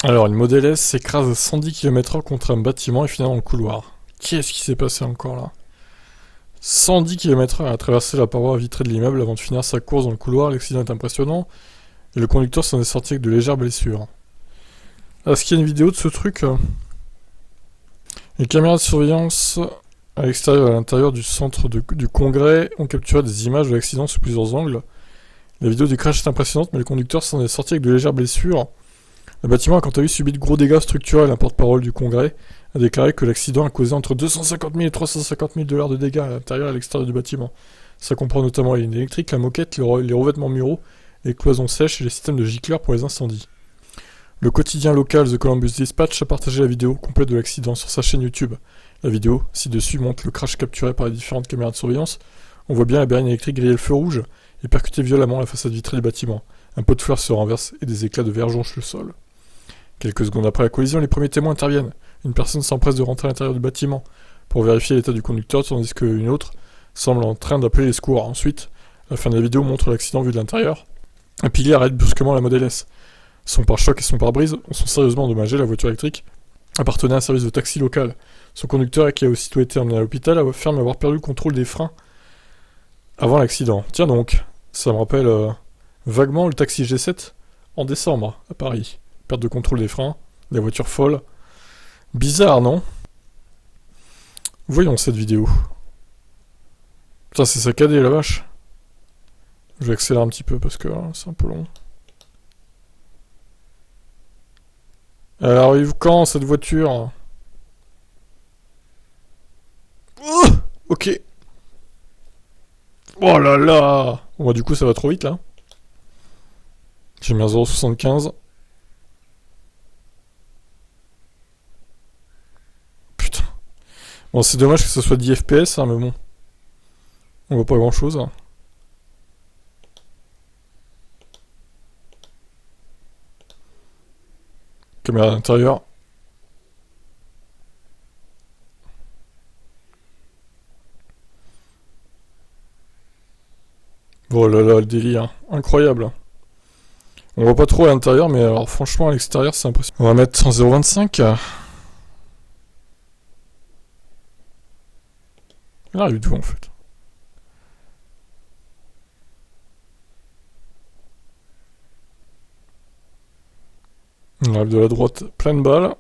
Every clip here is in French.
Alors, une Model S s'écrase à 110 km/h contre un bâtiment et finit dans le couloir. Qu'est-ce qui s'est passé encore là? 110 km/h a traversé la paroi vitrée de l'immeuble avant de finir sa course dans le couloir. L'accident est impressionnant et le conducteur s'en est sorti avec de légères blessures. Est-ce qu'il y a une vidéo de ce truc? Les caméras de surveillance à l'extérieur et à l'intérieur du centre du congrès ont capturé des images de l'accident sous plusieurs angles. La vidéo du crash est impressionnante, mais le conducteur s'en est sorti avec de légères blessures. Le bâtiment a quant à lui subi de gros dégâts structurels. Un porte-parole du Congrès a déclaré que l'accident a causé entre 250 000 et 350 000 $ de dégâts à l'intérieur et à l'extérieur du bâtiment. Ça comprend notamment les lignes électriques, la moquette, les revêtements muraux, les cloisons sèches et les systèmes de gicleurs pour les incendies. Le quotidien local The Columbus Dispatch a partagé la vidéo complète de l'accident sur sa chaîne YouTube. La vidéo, ci-dessus, montre le crash capturé par les différentes caméras de surveillance. On voit bien la berline électrique griller le feu rouge et percuter violemment la façade vitrée du bâtiment. Un pot de fleurs se renverse et des éclats de verre jonchent le sol. Quelques secondes après la collision, les premiers témoins interviennent. Une personne s'empresse de rentrer à l'intérieur du bâtiment pour vérifier l'état du conducteur, tandis qu'une autre semble en train d'appeler les secours. Ensuite, la fin de la vidéo montre l'accident vu de l'intérieur. Un pilier arrête brusquement la Model S. Son pare-choc et son pare-brise sont sérieusement endommagés. La voiture électrique appartenait à un service de taxi local. Son conducteur, qui a aussitôt été emmené à l'hôpital, affirme avoir perdu le contrôle des freins avant l'accident. Tiens donc, ça me rappelle vaguement le taxi G7 en décembre à Paris. Perte de contrôle des freins, la voiture folle. Bizarre, non? Voyons cette vidéo. Putain, c'est saccadé, la vache. Je vais accélérer un petit peu parce que c'est un peu long. Elle arrive quand, cette voiture? Oh, ok. Oh là là. Bon, bah, du coup, ça va trop vite, là. J'ai mis un 0,75. Putain. Bon, c'est dommage que ce soit 10 FPS, hein, mais bon. On voit pas grand chose. Caméra d'intérieur. Oh là là, le délire. Incroyable. On voit pas trop à l'intérieur, mais alors franchement, à l'extérieur, c'est impressionnant. On va mettre en 0,25. Il arrive d'où, en fait? On arrive de la droite, pleine balle.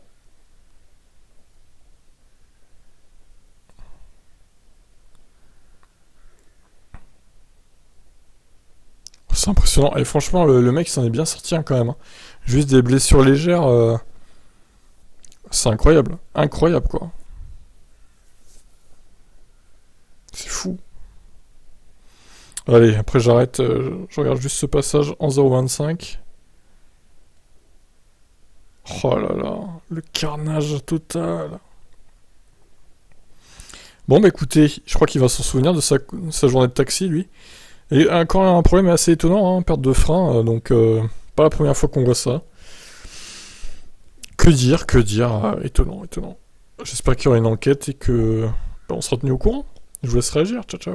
C'est impressionnant. Et franchement, le mec, il s'en est bien sorti hein, quand même. Hein. Juste des blessures légères. C'est incroyable. Incroyable, quoi. C'est fou. Allez, après j'arrête. Je regarde juste ce passage en 0,25. Oh là là. Le carnage total. Bon, bah écoutez, je crois qu'il va s'en souvenir de sa journée de taxi, lui. Et encore un problème assez étonnant, hein, perte de frein, donc pas la première fois qu'on voit ça. Que dire, étonnant, étonnant. J'espère qu'il y aura une enquête et que on sera tenu au courant. Je vous laisse réagir, ciao ciao.